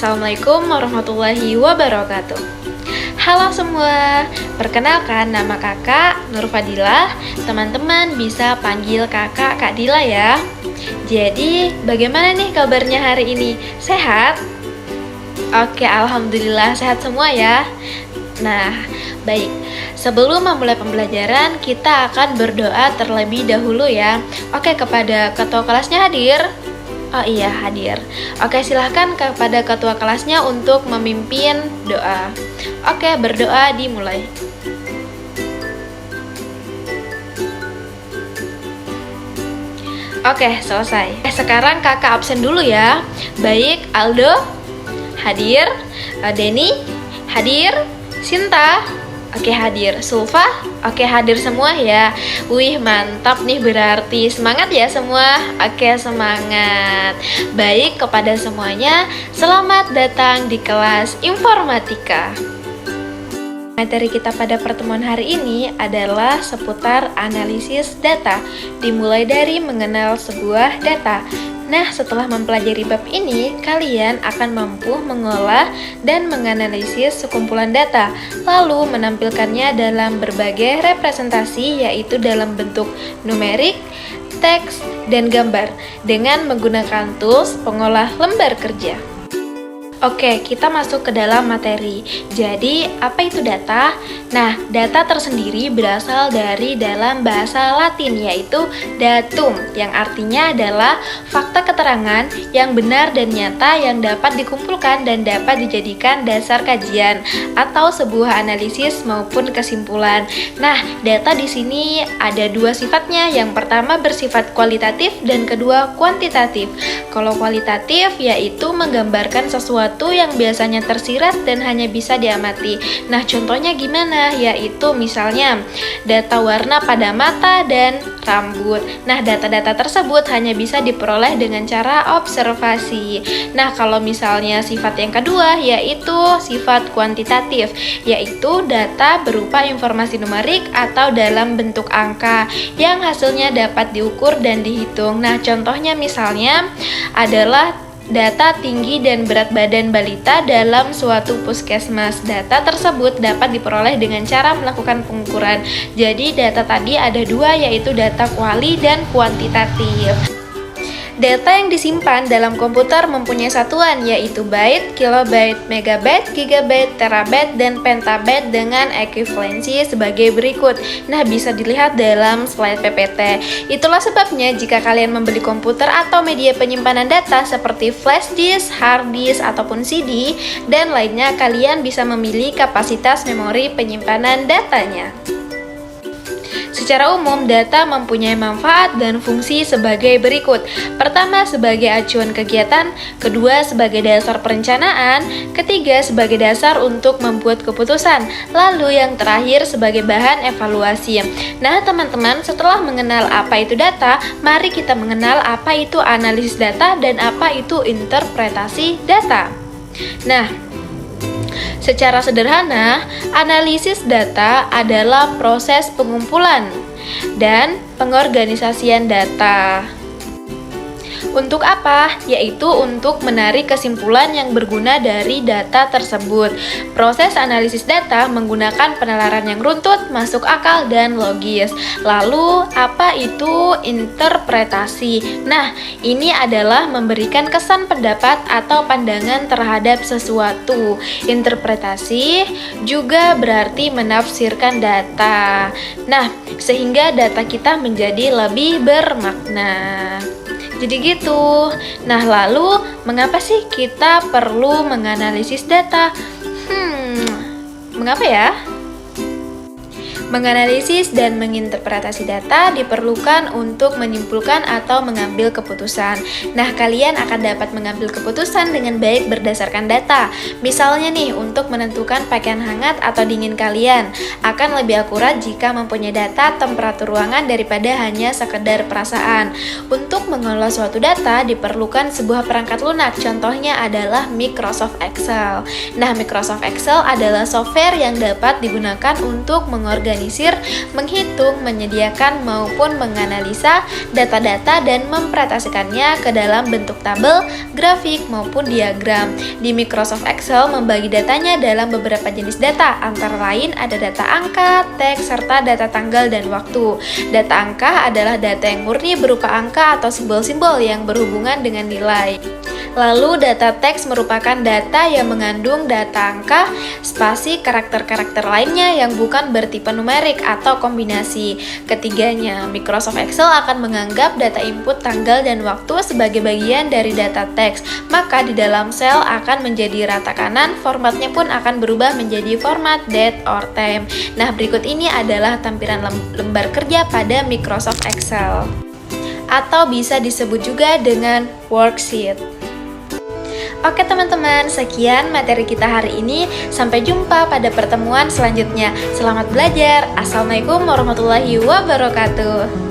Assalamualaikum warahmatullahi wabarakatuh. Halo semua, perkenalkan nama kakak Nur Fadilah. Teman-teman bisa panggil kakak Kak Dila ya. Jadi bagaimana nih kabarnya hari ini? Sehat? Oke, alhamdulillah sehat semua ya. Nah, baik. Sebelum memulai pembelajaran, kita akan berdoa terlebih dahulu ya. Oke, kepada ketua kelasnya hadir? Oh iya, hadir. Oke, silahkan kepada ketua kelasnya untuk memimpin doa. Oke, berdoa dimulai. Oke, selesai. Sekarang kakak absen dulu ya. Baik, Aldo hadir, Denny hadir, Sinta oke hadir, Sulfa oke hadir semua ya. Wih, mantap nih, berarti semangat ya semua. Oke, semangat. Baik, kepada semuanya selamat datang di kelas informatika. Materi kita pada pertemuan hari ini adalah seputar analisis data, dimulai dari mengenal sebuah data. Nah, setelah mempelajari bab ini, kalian akan mampu mengolah dan menganalisis sekumpulan data, lalu menampilkannya dalam berbagai representasi, yaitu dalam bentuk numerik, teks, dan gambar, dengan menggunakan tools pengolah lembar kerja. Oke, kita masuk ke dalam materi. Jadi, apa itu data? Nah, data tersendiri berasal dari dalam bahasa Latin, yaitu datum, yang artinya adalah fakta keterangan yang benar dan nyata yang dapat dikumpulkan dan dapat dijadikan dasar kajian atau sebuah analisis maupun kesimpulan. Nah, data di sini ada dua sifatnya. Yang pertama bersifat kualitatif dan kedua kuantitatif. Kalau kualitatif yaitu menggambarkan sesuatu yang biasanya tersirat dan hanya bisa diamati. Nah, contohnya gimana? Yaitu misalnya data warna pada mata dan rambut. Nah, data-data tersebut hanya bisa diperoleh dengan cara observasi. Nah, kalau misalnya sifat yang kedua yaitu sifat kuantitatif, yaitu data berupa informasi numerik atau dalam bentuk angka yang hasilnya dapat diukur dan dihitung. Nah, contohnya misalnya adalah data tinggi dan berat badan balita dalam suatu puskesmas. Data tersebut dapat diperoleh dengan cara melakukan pengukuran. Jadi data tadi ada dua, yaitu data kuali dan kuantitatif. Data yang disimpan dalam komputer mempunyai satuan, yaitu byte, kilobyte, megabyte, gigabyte, terabyte, dan petabyte dengan ekuivalensi sebagai berikut. Nah, bisa dilihat dalam slide PPT. Itulah sebabnya jika kalian membeli komputer atau media penyimpanan data seperti flash disk, hard disk, ataupun CD, dan lainnya, kalian bisa memilih kapasitas memori penyimpanan datanya. Secara umum, data mempunyai manfaat dan fungsi sebagai berikut. Pertama, sebagai acuan kegiatan. Kedua, sebagai dasar perencanaan. Ketiga, sebagai dasar untuk membuat keputusan. Lalu yang terakhir, sebagai bahan evaluasi. Nah, teman-teman, setelah mengenal apa itu data, mari kita mengenal apa itu analisis data dan apa itu interpretasi data. Nah, secara sederhana, analisis data adalah proses pengumpulan dan pengorganisasian data. Untuk apa? Yaitu untuk menarik kesimpulan yang berguna dari data tersebut. Proses analisis data menggunakan penalaran yang runtut, masuk akal, dan logis. Lalu, apa itu interpretasi? Nah, ini adalah memberikan kesan pendapat atau pandangan terhadap sesuatu. Interpretasi juga berarti menafsirkan data. Nah, sehingga data kita menjadi lebih bermakna. Jadi gitu. Nah, lalu mengapa sih kita perlu menganalisis data? Mengapa ya? Menganalisis dan menginterpretasi data diperlukan untuk menyimpulkan atau mengambil keputusan. Nah, kalian akan dapat mengambil keputusan dengan baik berdasarkan data. Misalnya nih, untuk menentukan pakaian hangat atau dingin kalian akan lebih akurat jika mempunyai data temperatur ruangan daripada hanya sekedar perasaan. Untuk mengolah suatu data diperlukan sebuah perangkat lunak. Contohnya adalah Microsoft Excel. Nah, Microsoft Excel adalah software yang dapat digunakan untuk mengorganisasi menganalisir, menghitung, menyediakan maupun menganalisa data-data dan mempresentasikannya ke dalam bentuk tabel, grafik maupun diagram. Di Microsoft Excel membagi datanya dalam beberapa jenis data, antara lain ada data angka, teks, serta data tanggal dan waktu. Data angka adalah data yang murni berupa angka atau simbol-simbol yang berhubungan dengan nilai. Lalu data teks merupakan data yang mengandung data angka, spasi, karakter-karakter lainnya yang bukan bertipe numerik atau kombinasi. Ketiganya, Microsoft Excel akan menganggap data input tanggal dan waktu sebagai bagian dari data teks. Maka di dalam sel akan menjadi rata kanan, formatnya pun akan berubah menjadi format date or time. Nah, berikut ini adalah tampilan lembar kerja pada Microsoft Excel, atau bisa disebut juga dengan worksheet. Oke teman-teman, sekian materi kita hari ini. Sampai jumpa pada pertemuan selanjutnya. Selamat belajar. Assalamualaikum warahmatullahi wabarakatuh.